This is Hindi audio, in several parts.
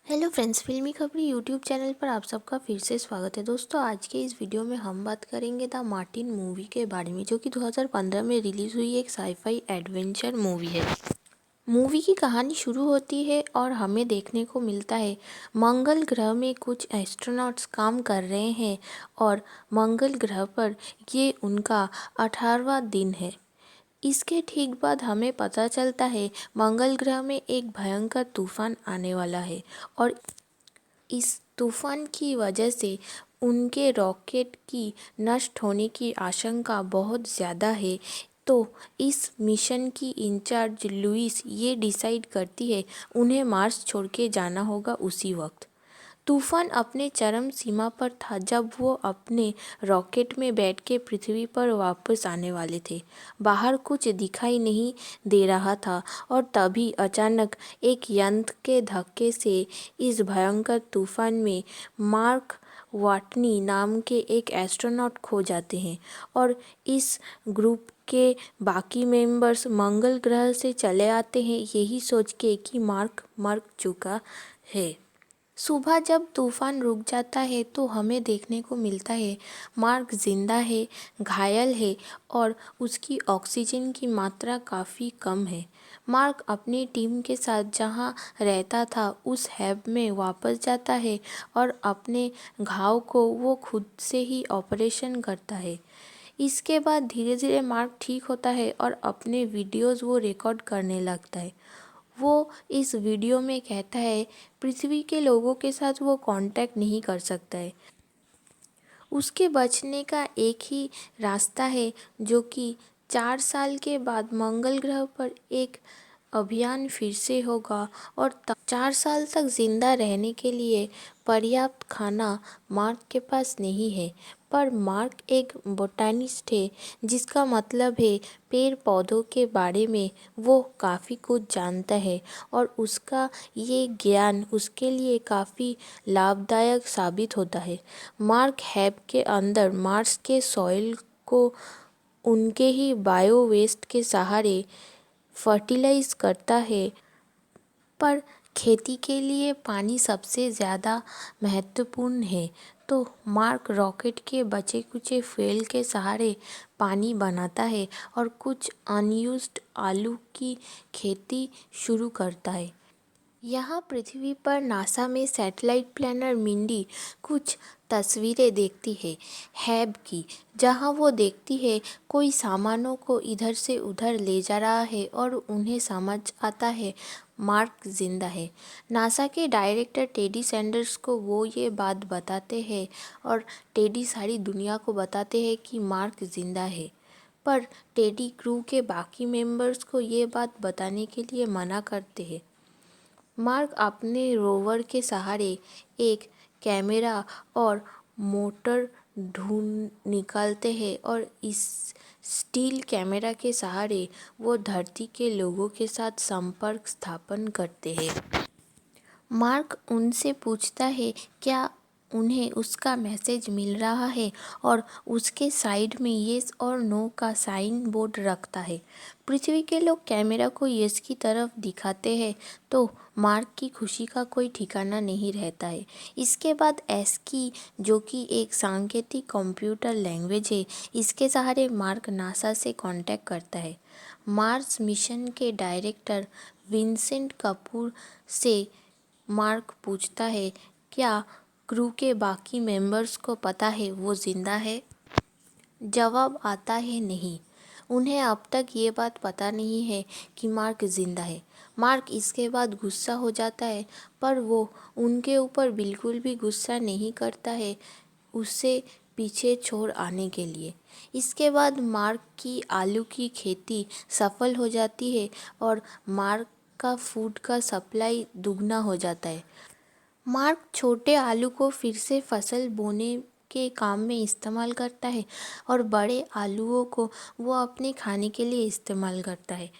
हेलो फ्रेंड्स, फिल्मी खबरी यूट्यूब चैनल पर आप सबका फिर से स्वागत है। दोस्तों, आज के इस वीडियो में हम बात करेंगे द मार्टिन मूवी के बारे में, जो कि 2015 में रिलीज़ हुई एक साईफाई एडवेंचर मूवी है। मूवी की कहानी शुरू होती है और हमें देखने को मिलता है मंगल ग्रह में कुछ एस्ट्रोनॉट्स काम कर रहे हैं और मंगल ग्रह पर ये उनका 18वां दिन है। इसके ठीक बाद हमें पता चलता है मंगल ग्रह में एक भयंकर तूफान आने वाला है और इस तूफान की वजह से उनके रॉकेट की नष्ट होने की आशंका बहुत ज़्यादा है। तो इस मिशन की इंचार्ज लुइस ये डिसाइड करती है उन्हें मार्स छोड़ के जाना होगा उसी वक्त। तूफान अपने चरम सीमा पर था जब वो अपने रॉकेट में बैठ के पृथ्वी पर वापस आने वाले थे। बाहर कुछ दिखाई नहीं दे रहा था और तभी अचानक एक यंत्र के धक्के से इस भयंकर तूफान में मार्क वाटनी नाम के एक एस्ट्रोनॉट खो जाते हैं और इस ग्रुप के बाकी मेंबर्स मंगल ग्रह से चले आते हैं, यही सोच के कि मार्क मर चुका है। सुबह जब तूफान रुक जाता है तो हमें देखने को मिलता है मार्क जिंदा है, घायल है और उसकी ऑक्सीजन की मात्रा काफ़ी कम है। मार्क अपनी टीम के साथ जहां रहता था उस हैब में वापस जाता है और अपने घाव को वो खुद से ही ऑपरेशन करता है। इसके बाद धीरे धीरे मार्क ठीक होता है और अपने वीडियोस वो रिकॉर्ड करने लगता है। वो इस वीडियो में कहता है पृथ्वी के लोगों के साथ वो कांटेक्ट नहीं कर सकता है। उसके बचने का एक ही रास्ता है, जो कि 4 साल के बाद मंगल ग्रह पर एक अभियान फिर से होगा और 4 साल तक जिंदा रहने के लिए पर्याप्त खाना मार्क के पास नहीं है। पर मार्क एक बोटानिस्ट है, जिसका मतलब है पेड़ पौधों के बारे में वो काफ़ी कुछ जानता है और उसका ये ज्ञान उसके लिए काफ़ी लाभदायक साबित होता है। मार्क हैब के अंदर मार्स के सॉइल को उनके ही बायो वेस्ट के सहारे फर्टिलाइज करता है, पर खेती के लिए पानी सबसे ज़्यादा महत्वपूर्ण है। तो मार्क रॉकेट के बचे कुचे फ्यूल के सहारे पानी बनाता है और कुछ अनयूज्ड आलू की खेती शुरू करता है। यहाँ पृथ्वी पर नासा में सैटेलाइट प्लानर मिंडी कुछ तस्वीरें देखती है हैब की, जहाँ वो देखती है कोई सामानों को इधर से उधर ले जा रहा है और उन्हें समझ आता है मार्क जिंदा है। नासा के डायरेक्टर टेडी सैंडर्स को वो ये बात बताते हैं और टेडी सारी दुनिया को बताते हैं कि मार्क जिंदा है। पर टेडी क्रू के बाकी मेंबर्स को ये बात बताने के लिए मना करते हैं। मार्क अपने रोवर के सहारे एक कैमरा और मोटर ढूंढ निकालते हैं और इस स्टील कैमरा के सहारे वो धरती के लोगों के साथ संपर्क स्थापन करते हैं। मार्क उनसे पूछता है क्या उन्हें उसका मैसेज मिल रहा है और उसके साइड में येस और नो का साइन बोर्ड रखता है। पृथ्वी के लोग कैमरा को येस की तरफ दिखाते हैं तो मार्क की खुशी का कोई ठिकाना नहीं रहता है। इसके बाद एस्की, जो कि एक सांकेतिक कंप्यूटर लैंग्वेज है, इसके सहारे मार्क नासा से कांटेक्ट करता है। मार्स मिशन के डायरेक्टर विंसेंट कपूर से मार्क पूछता है क्या क्रू के बाकी मेंबर्स को पता है वो जिंदा है। जवाब आता है नहीं, उन्हें अब तक ये बात पता नहीं है कि मार्क जिंदा है। मार्क इसके बाद गुस्सा हो जाता है, पर वो उनके ऊपर बिल्कुल भी गुस्सा नहीं करता है उसे पीछे छोड़ आने के लिए। इसके बाद मार्क की आलू की खेती सफल हो जाती है और मार्क का फूड का सप्लाई दुगना हो जाता है। मार्क छोटे आलू को फिर से फसल बोने के काम में इस्तेमाल करता है और बड़े आलूओं को वो अपने खाने के लिए इस्तेमाल करता है।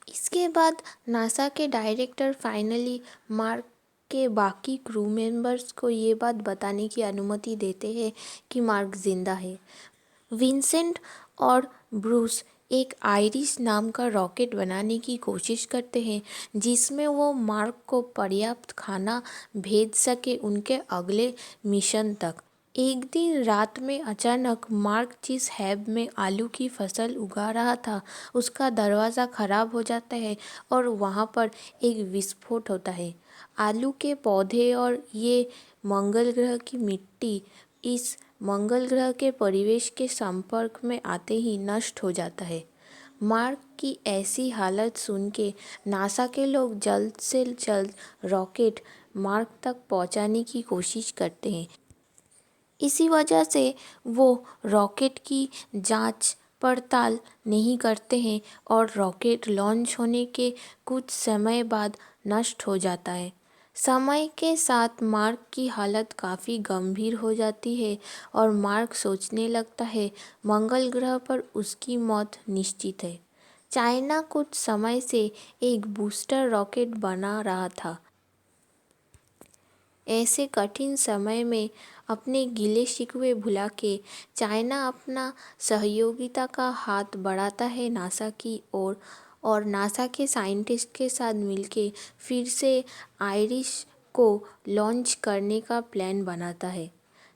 इसके बाद नासा के डायरेक्टर फाइनली मार्क के बाकी क्रू मेंबर्स को ये बात बताने की अनुमति देते हैं कि मार्क जिंदा है। विंसेंट और ब्रूस एक आइरिस नाम का रॉकेट बनाने की कोशिश करते हैं जिसमें वो मार्क को पर्याप्त खाना भेज सके उनके अगले मिशन तक। एक दिन रात में अचानक मार्क जिस हैब में आलू की फसल उगा रहा था उसका दरवाज़ा खराब हो जाता है और वहाँ पर एक विस्फोट होता है। आलू के पौधे और ये मंगल ग्रह की मिट्टी इस मंगल ग्रह के परिवेश के संपर्क में आते ही नष्ट हो जाता है। मार्क की ऐसी हालत सुन के नासा के लोग जल्द से जल्द रॉकेट मार्क तक पहुंचाने की कोशिश करते हैं। इसी वजह से वो रॉकेट की जांच पड़ताल नहीं करते हैं और रॉकेट लॉन्च होने के कुछ समय बाद नष्ट हो जाता है। समय के साथ मार्क की हालत काफ़ी गंभीर हो जाती है और मार्क सोचने लगता है मंगल ग्रह पर उसकी मौत निश्चित है। चाइना कुछ समय से एक बूस्टर रॉकेट बना रहा था। ऐसे कठिन समय में अपने गिले शिकवे भुला के चाइना अपना सहयोगिता का हाथ बढ़ाता है नासा की ओर और नासा के साइंटिस्ट के साथ मिलके फिर से आइरिस को लॉन्च करने का प्लान बनाता है।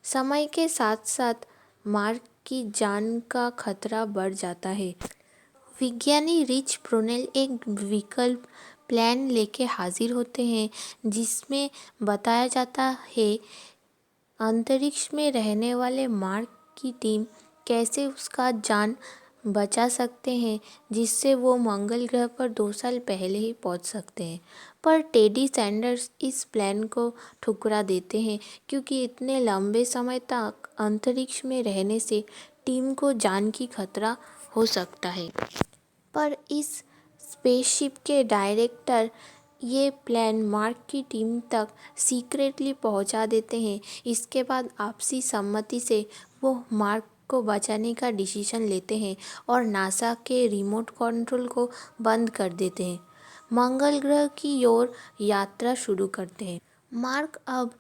समय के साथ साथ मार्क की जान का खतरा बढ़ जाता है। विज्ञानी रिच ब्रुनेल एक विकल्प प्लान लेके हाजिर होते हैं जिसमें बताया जाता है अंतरिक्ष में रहने वाले मार्क की टीम कैसे उसका जान बचा सकते हैं जिससे वो मंगल ग्रह पर 2 साल पहले ही पहुंच सकते हैं। पर टेडी सैंडर्स इस प्लान को ठुकरा देते हैं क्योंकि इतने लंबे समय तक अंतरिक्ष में रहने से टीम को जान की खतरा हो सकता है। पर इस स्पेसशिप के डायरेक्टर ये प्लान मार्क की टीम तक सीक्रेटली पहुंचा देते हैं। इसके बाद आपसी सहमति से वो मार्क को बचाने का डिसीजन लेते हैं और नासा के रिमोट कंट्रोल को बंद कर देते हैं। मंगल ग्रह की ओर यात्रा शुरू करते हैं। मार्क अब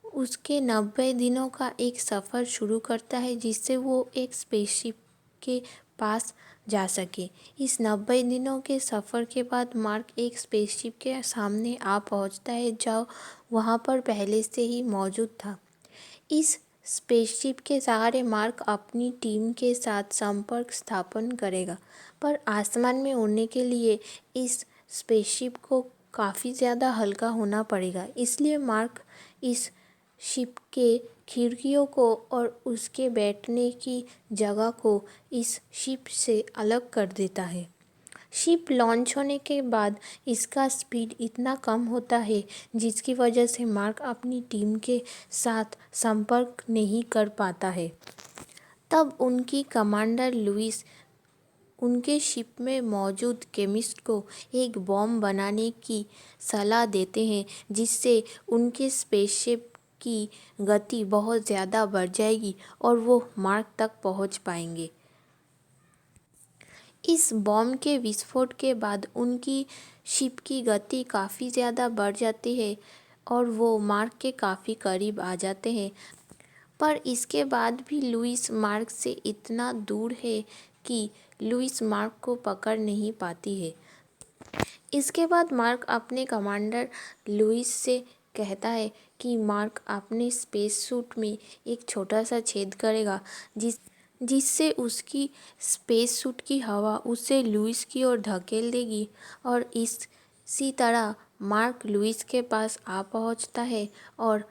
उसके 90 दिनों का एक सफ़र शुरू करता है जिससे वो एक स्पेसशिप के पास जा सके। इस 90 दिनों के सफ़र के बाद मार्क एक स्पेसशिप के सामने आ पहुंचता है जो वहां पर पहले से ही मौजूद था। इस स्पेसशिप के सहारे मार्क अपनी टीम के साथ संपर्क स्थापन करेगा पर आसमान में उड़ने के लिए इस स्पेसशिप को काफ़ी ज़्यादा हल्का होना पड़ेगा। इसलिए मार्क इस शिप के खिड़कियों को और उसके बैठने की जगह को इस शिप से अलग कर देता है। शिप लॉन्च होने के बाद इसका स्पीड इतना कम होता है जिसकी वजह से मार्क अपनी टीम के साथ संपर्क नहीं कर पाता है। तब उनकी कमांडर लुइस उनके शिप में मौजूद केमिस्ट को एक बॉम्ब बनाने की सलाह देते हैं जिससे उनके स्पेसशिप की गति बहुत ज़्यादा बढ़ जाएगी और वो मार्क तक पहुंच पाएंगे। इस बॉम्ब के विस्फोट के बाद उनकी शिप की गति काफ़ी ज़्यादा बढ़ जाती है और वो मार्क के काफ़ी करीब आ जाते हैं। पर इसके बाद भी लुइस मार्क से इतना दूर है कि लुइस मार्क को पकड़ नहीं पाती है। इसके बाद मार्क अपने कमांडर लुइस से कहता है कि मार्क अपने स्पेस सूट में एक छोटा सा छेद करेगा जिससे उसकी स्पेस सूट की हवा उसे लुइस की ओर धकेल देगी और इसी तरह मार्क लुइस के पास आ पहुंचता है और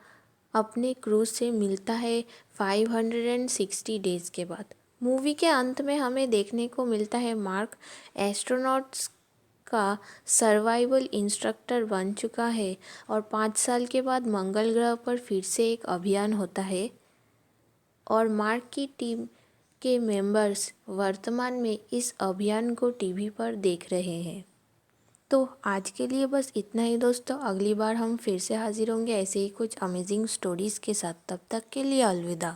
अपने क्रूज से मिलता है 560 डेज के बाद। मूवी के अंत में हमें देखने को मिलता है मार्क एस्ट्रोनॉट्स का सर्वाइवल इंस्ट्रक्टर बन चुका है और 5 साल के बाद मंगल ग्रह पर फिर से एक अभियान होता है और मार्क की टीम के मेंबर्स वर्तमान में इस अभियान को टीवी पर देख रहे हैं। तो आज के लिए बस इतना ही दोस्तों। अगली बार हम फिर से हाजिर होंगे ऐसे ही कुछ अमेजिंग स्टोरीज़ के साथ। तब तक के लिए अलविदा।